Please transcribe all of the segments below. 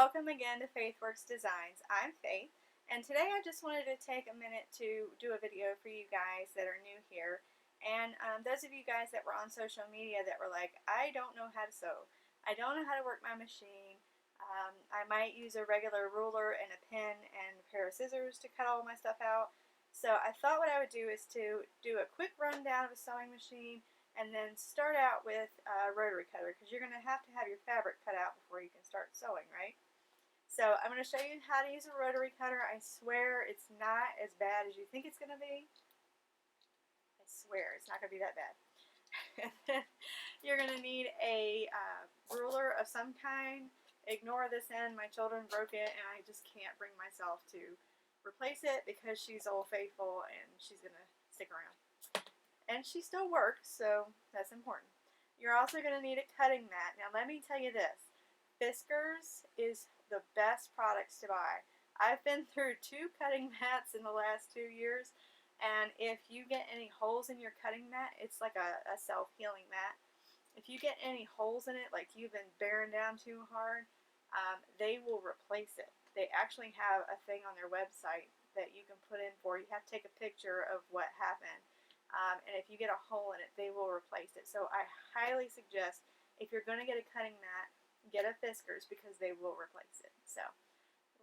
Welcome again to FaithWorks Designs. I'm Faith, and today I just wanted to take a minute to do a video for you guys that are new here, and those of you guys that were on social media that were like, I don't know how to sew, I don't know how to work my machine, I might use a regular ruler and a pen and a pair of scissors to cut all my stuff out. So I thought what I would do is to do a quick rundown of a sewing machine and then start out with a rotary cutter, because you're going to have your fabric cut out before you can start sewing, right? So I'm going to show you how to use a rotary cutter. I swear it's not as bad as you think it's going to be. I swear it's not going to be that bad. You're going to need a ruler of some kind. Ignore this end. My children broke it and I just can't bring myself to replace it because she's Old Faithful and she's going to stick around. And she still works, so that's important. You're also going to need a cutting mat. Now let me tell you this. Fiskars is the best products to buy. I've been through 2 cutting mats in the last 2 years, and if you get any holes in your cutting mat, it's like a self-healing mat. If you get any holes in it, like you've been bearing down too hard, they will replace it. They actually have a thing on their website that you can put in for. You have to take a picture of what happened. And if you get a hole in it, they will replace it. So I highly suggest, if you're going to get a cutting mat, get a Fiskars because they will replace it. So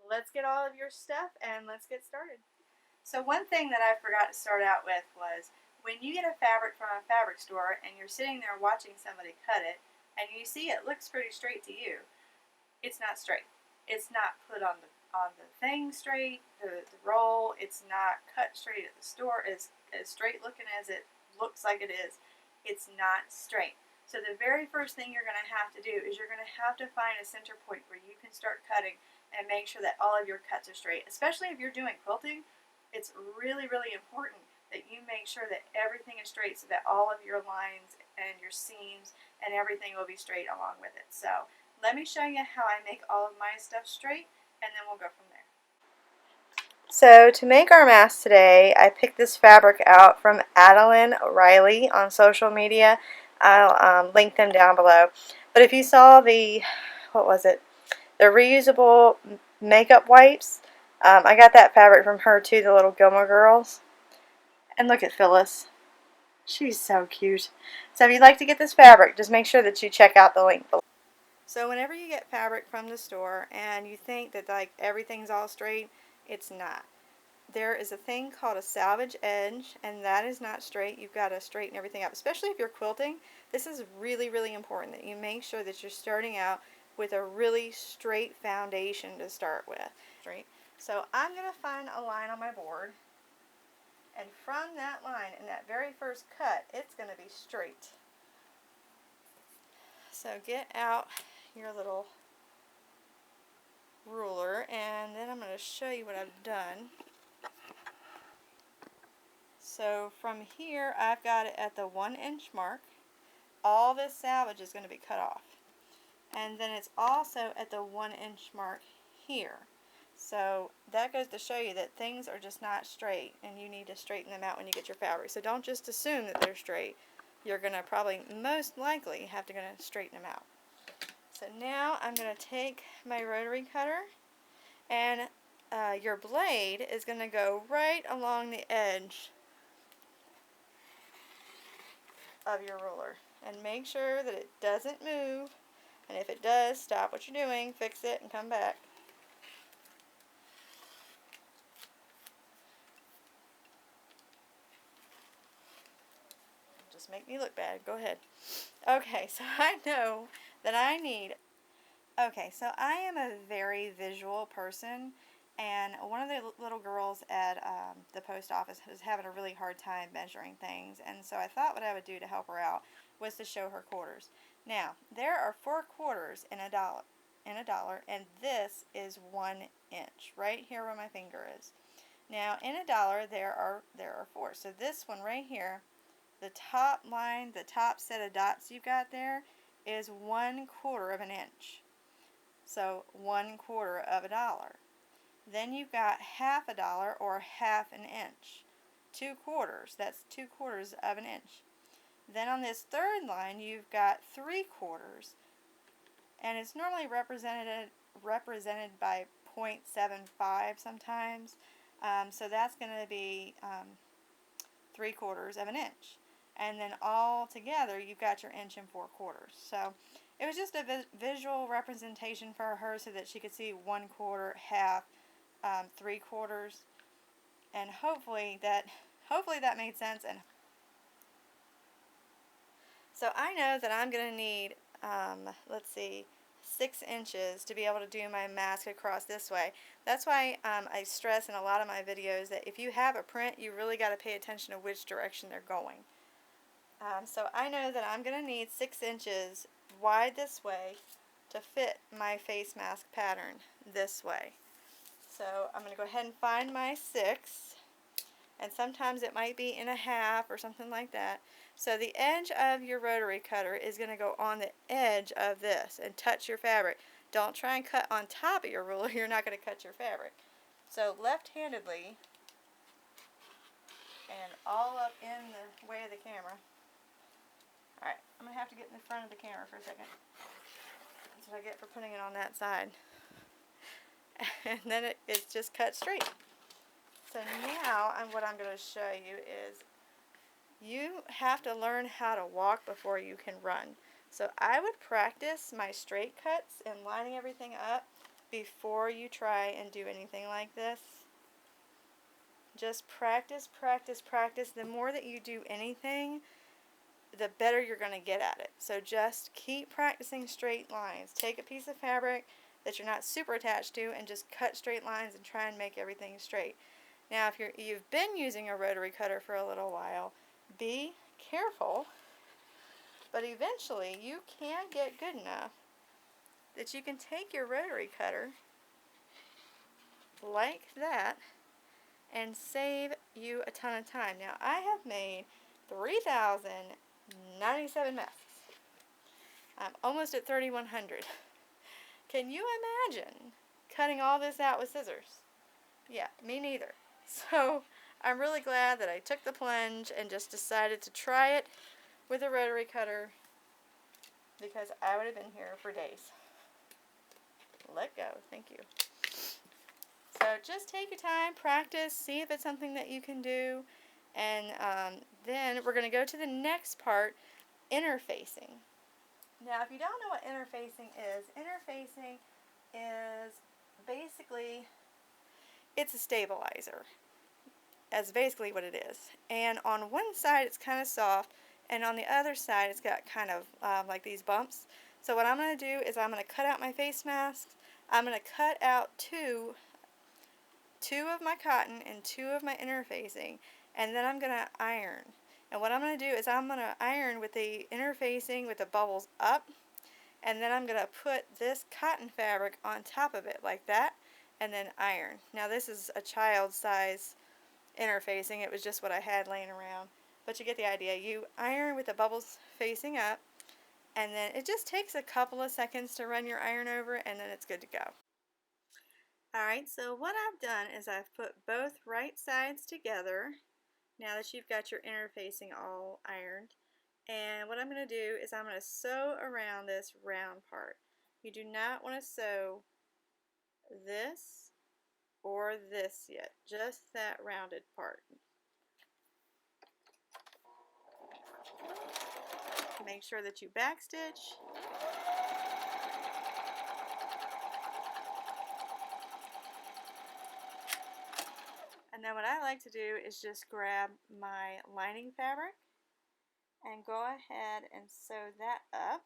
let's get all of your stuff and let's get started. So one thing that I forgot to start out with was, when you get a fabric from a fabric store and you're sitting there watching somebody cut it and you see it looks pretty straight to you, it's not straight. It's not put on the thing straight, the roll. It's not cut straight at the store, as straight looking as it looks like it is. It's not straight. So the very first thing you're going to have to do is you're going to have to find a center point where you can start cutting and make sure that all of your cuts are straight. Especially if you're doing quilting, it's really, really important that you make sure that everything is straight so that all of your lines and your seams and everything will be straight along with it. So let me show you how I make all of my stuff straight, and then we'll go from there. So to make our mask today, I picked this fabric out from Adeline Riley on social media. I'll link them down below. But if you saw the, what was it, the reusable makeup wipes, I got that fabric from her too, the little Gilmore Girls. And look at Phyllis. She's so cute. So if you'd like to get this fabric, just make sure that you check out the link below. So whenever you get fabric from the store and you think that like everything's all straight, it's not. There is a thing called a Salvage Edge, and that is not straight. You've got to straighten everything up, especially if you're quilting. This is really, really important that you make sure that you're starting out with a really straight foundation to start with. Straight. So I'm going to find a line on my board, and from that line, in that very first cut, it's going to be straight. So get out your little ruler, and then I'm going to show you what I've done. So from here, I've got it at the 1-inch mark. All this salvage is going to be cut off. And then it's also at the 1-inch mark here. So that goes to show you that things are just not straight, and you need to straighten them out when you get your fabric. So don't just assume that they're straight. You're going to probably, most likely, have to straighten them out. So now I'm going to take my rotary cutter, and your blade is going to go right along the edge of your ruler, and make sure that it doesn't move, and if it does, stop what you're doing, fix it, and come back. Just make me look bad. Go ahead. Okay, so I know that I need... Okay, so I am a very visual person, and one of the little girls at the post office was having a really hard time measuring things, and so I thought what I would do to help her out was to show her quarters. Now, there are 4 quarters in a dollar, and this is 1 inch, right here where my finger is. Now, in a dollar, there are 4. So this one right here, the top line, the top set of dots you've got there, is 1/4 of an inch. So 1/4 of a dollar. Then you've got half a dollar, or half an inch. 2 quarters, that's 2/4 of an inch. Then on this third line, you've got 3/4. and it's normally represented by 0.75 sometimes. So that's going to be 3/4 of an inch. And then all together you've got your 1 4/4. So it was just a visual representation for her so that she could see 1/4, half, 3/4, and hopefully that made sense. And so I know that I'm going to need, let's see, 6 inches to be able to do my mask across this way. That's why I stress in a lot of my videos that if you have a print, you really got to pay attention to which direction they're going. So I know that I'm going to need 6 inches wide this way to fit my face mask pattern this way. So I'm going to go ahead and find my 6, and sometimes it might be in a half or something like that. So the edge of your rotary cutter is going to go on the edge of this and touch your fabric. Don't try and cut on top of your ruler, you're not going to cut your fabric. So left-handedly, and all up in the way of the camera. Alright, I'm going to have to get in the front of the camera for a second. That's what I get for putting it on that side. And then it's just cut straight. So now what I'm going to show you is you have to learn how to walk before you can run. So I would practice my straight cuts and lining everything up before you try and do anything like this. Just practice, practice, practice. The more that you do anything, the better you're going to get at it. So just keep practicing straight lines. Take a piece of fabric that you're not super attached to and just cut straight lines and try and make everything straight. Now if you've been using a rotary cutter for a little while, be careful, but eventually you can get good enough that you can take your rotary cutter like that and save you a ton of time. Now I have made 3,097 masks. I'm almost at 3,100. Can you imagine cutting all this out with scissors? Yeah, me neither. So I'm really glad that I took the plunge and just decided to try it with a rotary cutter, because I would have been here for days. Let go. Thank you. So just take your time, practice, see if it's something that you can do, and then we're going to go to the next part, interfacing. Now if you don't know what interfacing is basically, it's a stabilizer. That's basically what it is. And on one side it's kind of soft, and on the other side it's got kind of like these bumps. So what I'm going to do is I'm going to cut out my face masks. I'm going to cut out two of my cotton and 2 of my interfacing, and then I'm going to iron. And what I'm going to do is I'm going to iron with the interfacing with the bubbles up, and then I'm going to put this cotton fabric on top of it like that, and then iron. Now this is a child size interfacing. It was just what I had laying around, but you get the idea. You iron with the bubbles facing up, and then it just takes a couple of seconds to run your iron over, and then it's good to go. Alright, so what I've done is I've put both right sides together now that you've got your interfacing all ironed, and what I'm going to do is I'm going to sew around this round part. You do not want to sew this or this yet, just that rounded part. Make sure that you backstitch. And then what I like to do is just grab my lining fabric and go ahead and sew that up.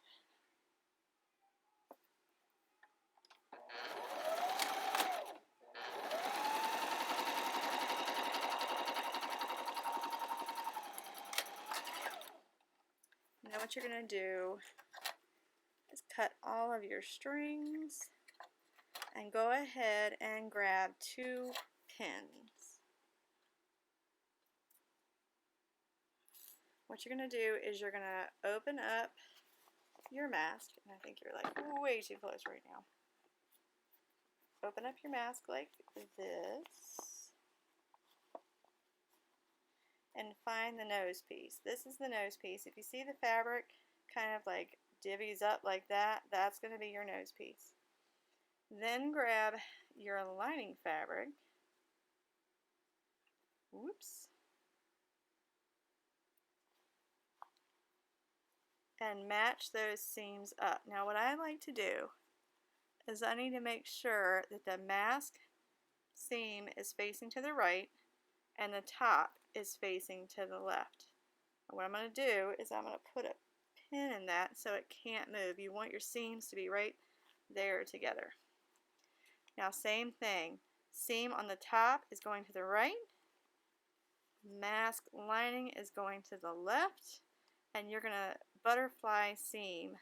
Now what you're going to do is cut all of your strings and go ahead and grab 2 pins. What you're going to do is you're going to open up your mask, and I think you're like way too close right now. Open up your mask like this and find the nose piece. This is the nose piece. If you see the fabric kind of like divvies up like that, that's going to be your nose piece. Then grab your lining fabric. Whoops. And match those seams up. Now what I like to do is I need to make sure that the mask seam is facing to the right and the top is facing to the left. And what I'm going to do is I'm going to put a pin in that so it can't move. You want your seams to be right there together. Now same thing, seam on the top is going to the right, mask lining is going to the left, and you're going to butterfly seam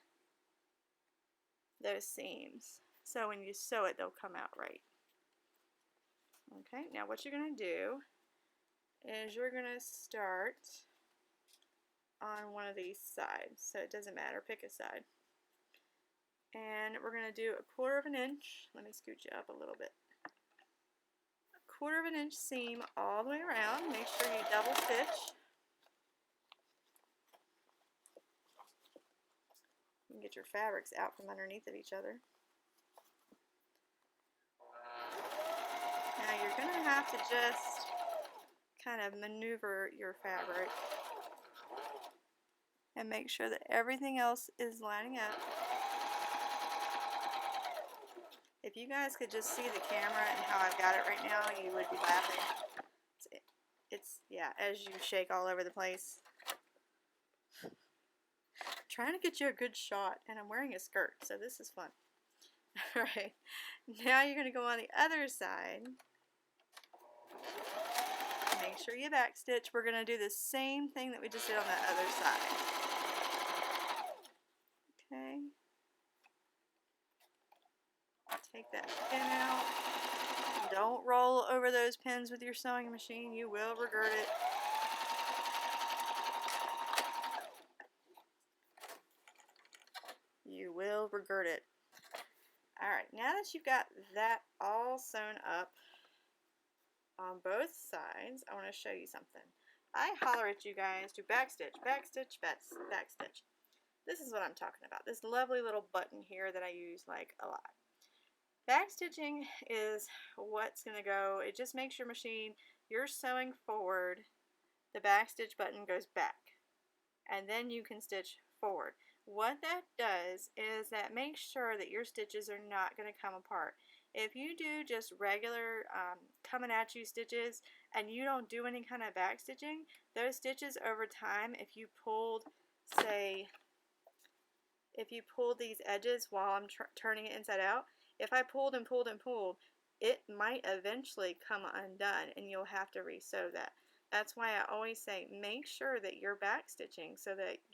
those seams. So when you sew it, they'll come out right. Okay, now what you're going to do is you're going to start on one of these sides. So it doesn't matter, pick a side. And we're going to do 1/4 of an inch. Let me scoot you up a little bit. 1/4 of an inch seam all the way around. Make sure you double stitch. You can get your fabrics out from underneath of each other. Now you're going to have to just kind of maneuver your fabric and make sure that everything else is lining up. If you guys could just see the camera and how I've got it right now, you would be laughing. Yeah, as you shake all over the place. Trying to get you a good shot, and I'm wearing a skirt, so this is fun. Alright, now you're going to go on the other side. Make sure you backstitch. We're going to do the same thing that we just did on the other side. Okay. Take that pin out. Don't roll over those pins with your sewing machine. You will regret it. You will regret it. Alright, now that you've got that all sewn up on both sides, I want to show you something. I holler at you guys to backstitch, backstitch, backstitch. This is what I'm talking about. This lovely little button here that I use like a lot. Backstitching is what's going to go, it just makes your machine, you're sewing forward, the backstitch button goes back, and then you can stitch forward. What that does is that makes sure that your stitches are not going to come apart. If you do just regular coming at you stitches and you don't do any kind of backstitching, those stitches over time, if you pulled, say, if you pulled these edges while I'm turning it inside out, if I pulled and pulled and pulled, it might eventually come undone and you'll have to re-sew that. That's why I always say make sure that you're backstitching so that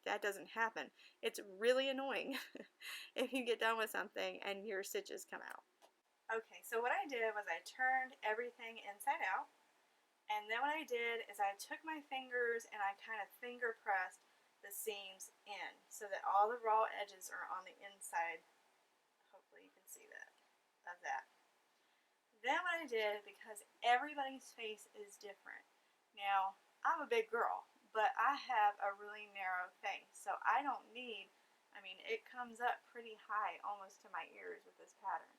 that doesn't happen. It's really annoying if you get done with something and your stitches come out. Okay, so what I did was I turned everything inside out, and then what I did is I took my fingers and I kind of finger pressed the seams in so that all the raw edges are on the inside. Hopefully you can see that, of that. Then what I did, because everybody's face is different. Now, I'm a big girl, but I have a really narrow face, so I don't need, I mean, it comes up pretty high, almost to my ears with this pattern.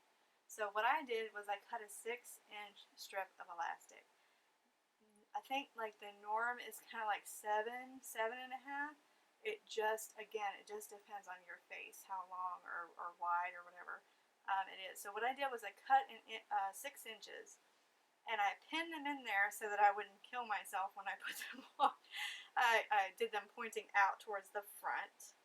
So what I did was I cut a 6-inch strip of elastic. I think like the norm is kind of like 7, 7.5. It just, again, it just depends on your face, how long or wide or whatever it is. So what I did was I cut in 6 inches, and I pinned them in there so that I wouldn't kill myself when I put them on. I did them pointing out towards the front.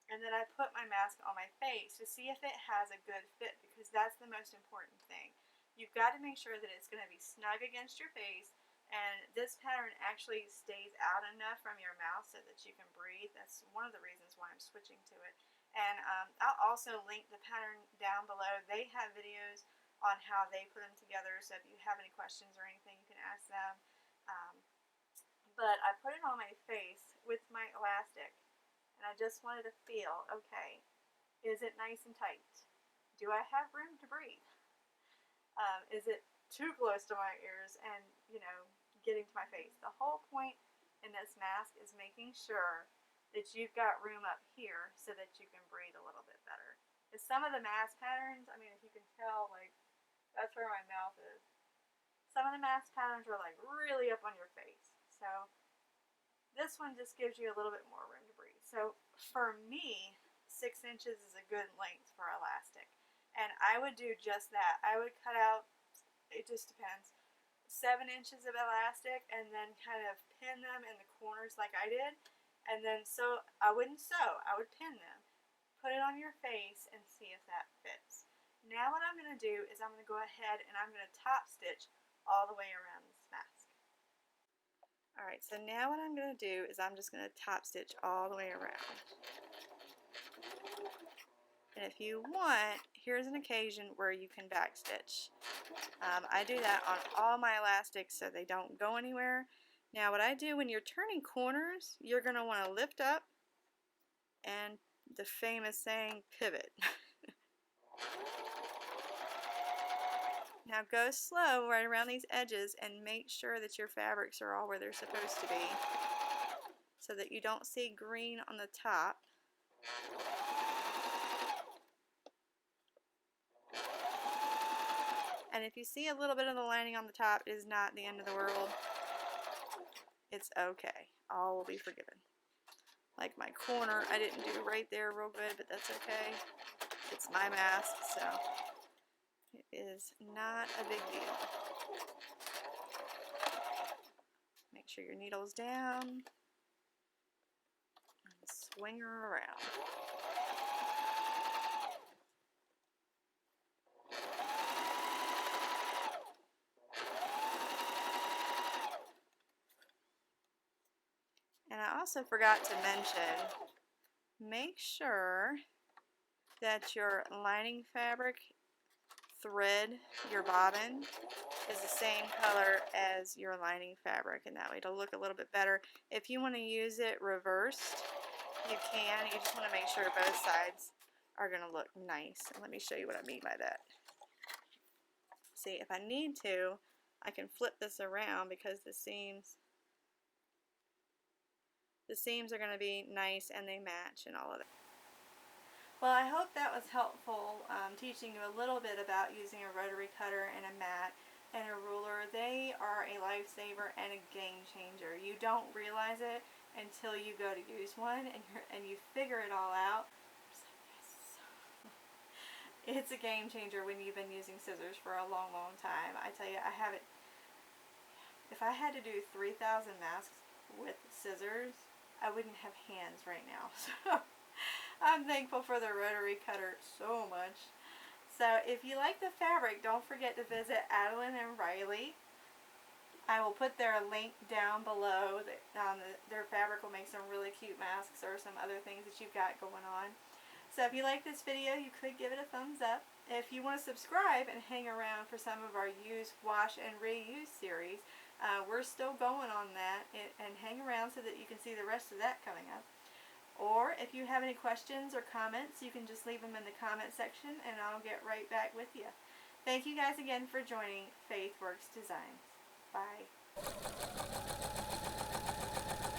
And then I put my mask on my face to see if it has a good fit, because that's the most important thing. You've got to make sure that it's going to be snug against your face, and this pattern actually stays out enough from your mouth so that you can breathe. That's one of the reasons why I'm switching to it. And I'll also link the pattern down below. They have videos on how they put them together, so if you have any questions or anything, you can ask them. But I put it on my face with my elastic, and I just wanted to feel, okay, is it nice and tight? Do I have room to breathe? Is it too close to my ears and, you know, getting to my face? The whole point in this mask is making sure that you've got room up here so that you can breathe a little bit better. Because some of the mask patterns, I mean, if you can tell, like, that's where my mouth is. Some of the mask patterns are like really up on your face. So this one just gives you a little bit more room to breathe. So for me, 6 inches is a good length for elastic. And I would do just that. I would cut out, it just depends, 7 inches of elastic and then kind of pin them in the corners like I did. And then I wouldn't sew, I would pin them. Put it on your face and see if that fits. Now what I'm going to do is I'm going to go ahead and I'm going to top stitch all the way around this mask. Alright, so now what I'm going to do is I'm just going to top stitch all the way around. And if you want, here's an occasion where you can back stitch. I do that on all my elastics so they don't go anywhere. Now what I do when you're turning corners, you're going to want to lift up and the famous saying, pivot. Now go slow right around these edges and make sure that your fabrics are all where they're supposed to be so that you don't see green on the top. And if you see a little bit of the lining on the top, it is not the end of the world. It's okay. All will be forgiven. Like my corner, I didn't do right there real good, but that's okay. It's my mask, so it is not a big deal. Make sure your needle's down and swing her around. And I also forgot to mention, make sure that your lining fabric thread, your bobbin, is the same color as your lining fabric, and that way it'll look a little bit better. If you want to use it reversed, you can. You just want to make sure both sides are going to look nice. And let me show you what I mean by that. See, if I need to, I can flip this around because the seams are going to be nice and they match and all of that. Well, I hope that was helpful, teaching you a little bit about using a rotary cutter and a mat and a ruler. They are a lifesaver and a game changer. You don't realize it until you go to use one and you figure it all out. It's a game changer when you've been using scissors for a long, long time. I tell you, I have it. If I had to do 3,000 masks with scissors, I wouldn't have hands right now. So I'm thankful for the rotary cutter so much. So if you like the fabric, don't forget to visit Adeline and Riley. I will put their link down below. Their fabric will make some really cute masks or some other things that you've got going on. So if you like this video, you could give it a thumbs up. If you want to subscribe and hang around for some of our use, wash, and reuse series, we're still going on that, and hang around so that you can see the rest of that coming up. Or if you have any questions or comments, you can just leave them in the comment section and I'll get right back with you. Thank you guys again for joining Faith Works Designs. Bye.